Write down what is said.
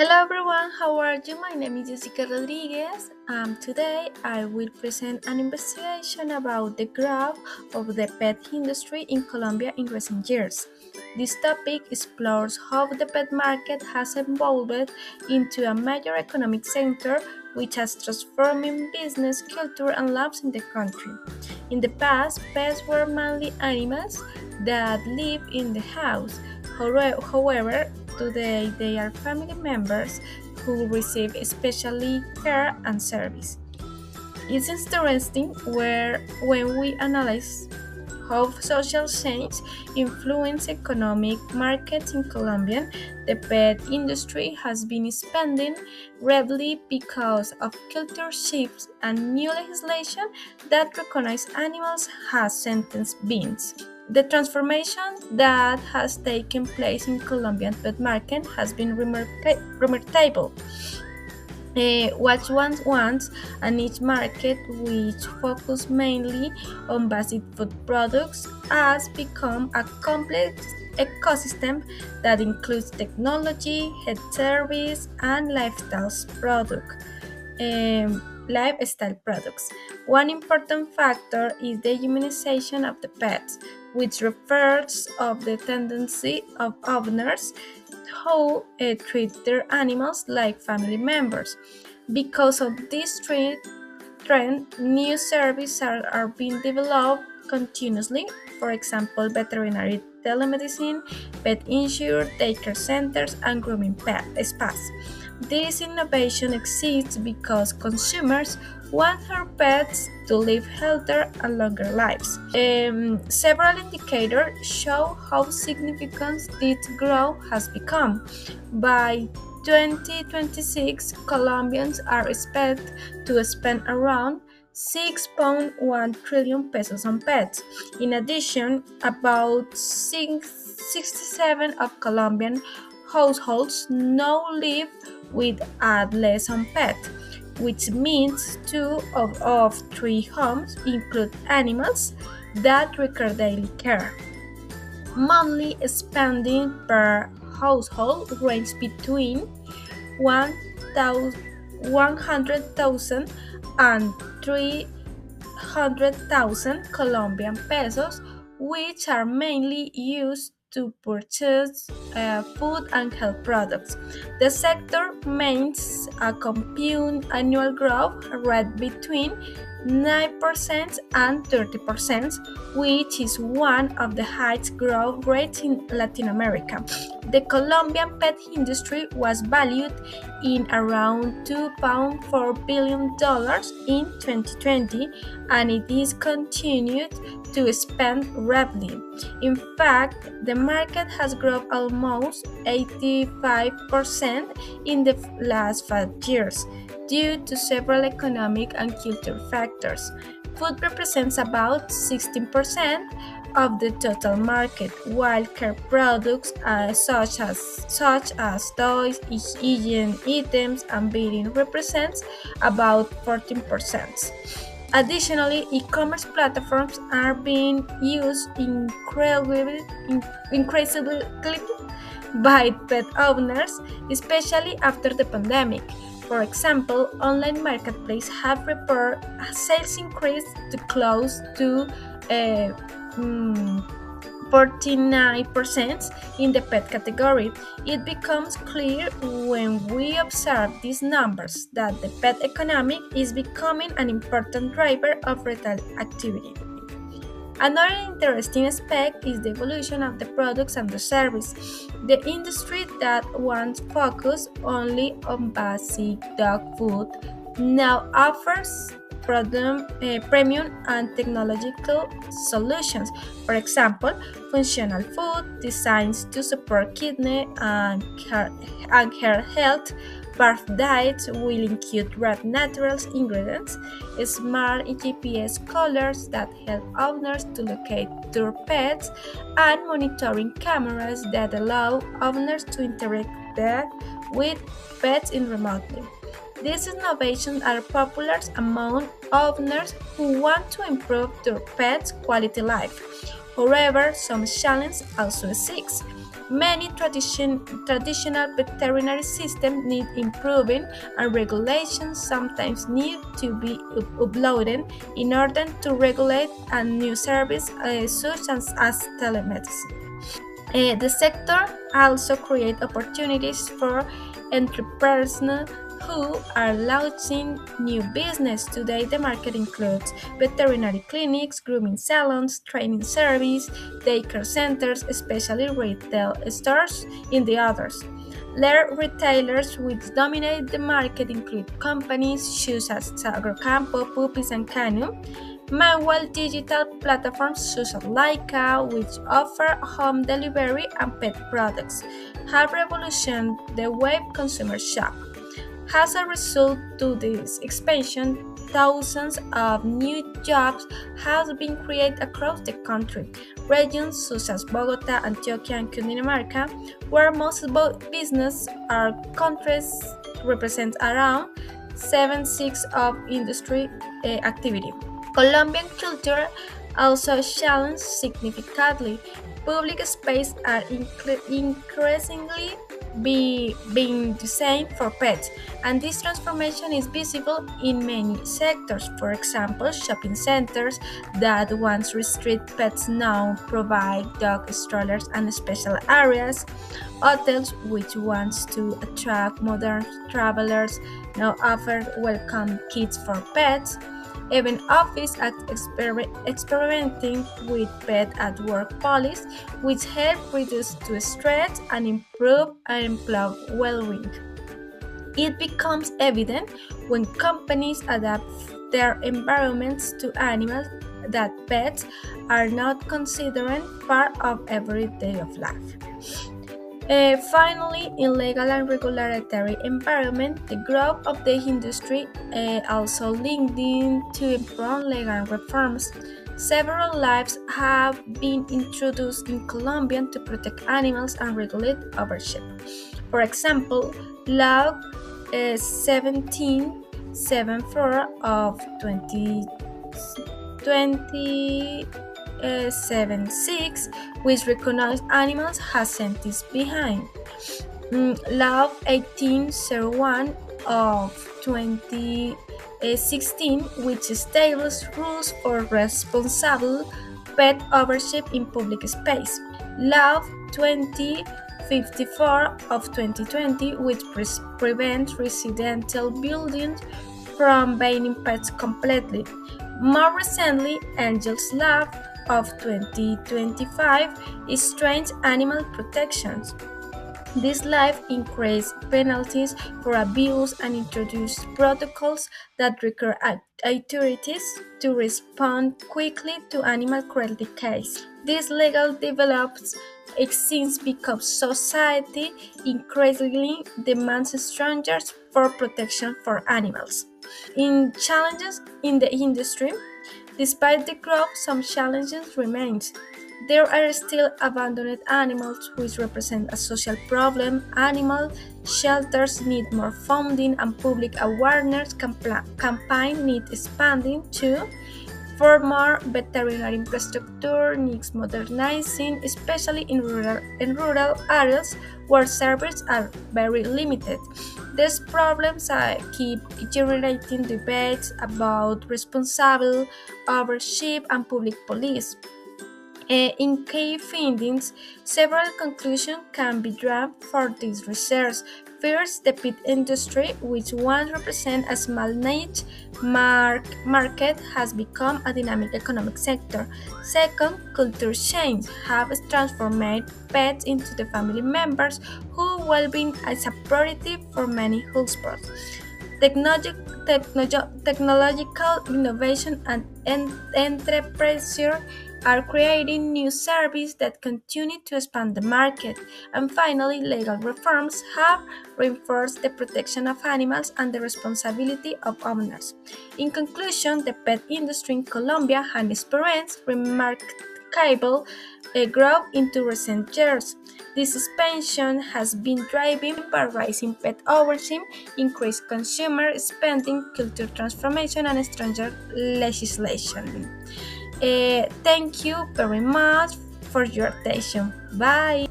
Hello everyone, how are you? My name is Jessica Rodriguez. Today I will present an investigation about the growth of the pet industry in Colombia in recent years. This topic explores how the pet market has evolved into a major economic center which has transforming business, culture, and lives in the country. In the past, pets were mainly animals that live in the house. However, today they are family members who receive special care and service. It's interesting when we analyze how social change influence economic markets in Colombia, the pet industry has been expanding rapidly because of culture shifts and new legislation that recognize animals as sentient beings. The transformation that has taken place in Colombian pet market has been remarkable. What once wants a niche market which focused mainly on basic food products has become a complex ecosystem that includes technology, health service, and lifestyle products. One important factor is the humanization of the pets, which refers of the tendency of owners who treat their animals like family members. Because of this trend, new services are being developed continuously. For example, veterinary telemedicine, pet insurance, daycare centers, and grooming pet spas. This innovation exists because consumers want their pets to live healthier and longer lives. Several indicators show how significant this growth has become. By 2026, Colombians are expected to spend around 6.1 trillion pesos on pets. In addition, about 67 of Colombian households now live with at least one pet, which means two of three homes include animals that require daily care. Monthly spending per household ranges between 100,000 and 300,000 Colombian pesos, which are mainly used to purchase food and health products. The sector maintains a compound annual growth rate between 9% and 30%, which is one of the highest growth rates in Latin America. The Colombian pet industry was valued in around $2.4 billion in 2020, and it is continued to expand rapidly. In fact, the market has grown almost 85% in the last 5 years due to several economic and cultural factors. Food represents about 16% of the total market, while care products such as toys, hygiene items, and bedding represents about 14%. Additionally, e-commerce platforms are being used increasingly by pet owners, especially after the pandemic. For example, online marketplaces have reported a sales increase to close to uh, mm, 49% in the pet category. It becomes clear when we observe these numbers that the pet economy is becoming an important driver of retail activity. Another interesting aspect is the evolution of the products and the service. The industry that once focused only on basic dog food now offers premium and technological solutions. For example, functional food designed to support kidney and hair health. Birth diets will include red natural ingredients, smart GPS collars that help owners to locate their pets, and monitoring cameras that allow owners to interact with pets remotely. These innovations are popular among owners who want to improve their pets' quality life. However, some challenges also exist. Many traditional veterinary systems need improving, and regulations sometimes need to be uploaded in order to regulate a new service such as telemedicine. The sector also creates opportunities for entrepreneurs who are launching new business. Today, the market includes veterinary clinics, grooming salons, training service, daycare centers, especially retail stores, in the others. Large retailers which dominate the market include companies such as Agrocampo, Puppies, and Canu. Meanwhile, digital platforms such as Laika, which offer home delivery and pet products, have revolutionized the way consumers shop. As a result to this expansion, thousands of new jobs have been created across the country. Regions such as Bogota, Antioquia, and Cundinamarca, where most business are countries represent around 7/6 of industry activity. Colombian culture also challenged significantly. Public spaces are increasingly being designed for pets, and this transformation is visible in many sectors. For example, shopping centers that once restrict pets now provide dog strollers and special areas. Hotels, which wants to attract modern travelers, now offer welcome kits for pets. Even office are experimenting with pet at work policies, which help reduce stress and improve employee well-being. It becomes evident when companies adapt their environments to animals that pets are not considered part of everyday of life. Finally, in legal and regulatory environment, the growth of the industry also linked in to important legal reforms. Several laws have been introduced in Colombia to protect animals and regulate ownership. For example, Law 1774 of 2076, which recognizes animals as sentience behind. Law 1801 of 2016, which establishes rules for responsible pet ownership in public space. Law 2054 of 2020, which prevents residential buildings from banning pets completely. More recently, Angel's Law of 2025 strengthens animal protections. This law increased penalties for abuse and introduced protocols that require authorities to respond quickly to animal cruelty cases. These legal developments exist because society increasingly demands stronger for protection for animals. In challenges in the industry, despite the growth, some challenges remain. There are still abandoned animals, which represent a social problem. Animal shelters need more funding, and public awareness campaigns need expanding too. For more veterinary infrastructure needs modernizing, especially in rural areas where services are very limited. These problems keep generating debates about responsible ownership and public police. In key findings, several conclusions can be drawn for this research. First, the pet industry, which once represented a small niche market, has become a dynamic economic sector. Second, culture change have transformed pets into the family members whose well-being is a priority for many households. Technological innovation and entrepreneurship are creating new services that continue to expand the market. And finally, legal reforms have reinforced the protection of animals and the responsibility of owners. In conclusion, the pet industry in Colombia has experienced remarkable growth into recent years. This expansion has been driven by rising pet ownership, increased consumer spending, cultural transformation, and stronger legislation. Thank you very much for your attention. Bye.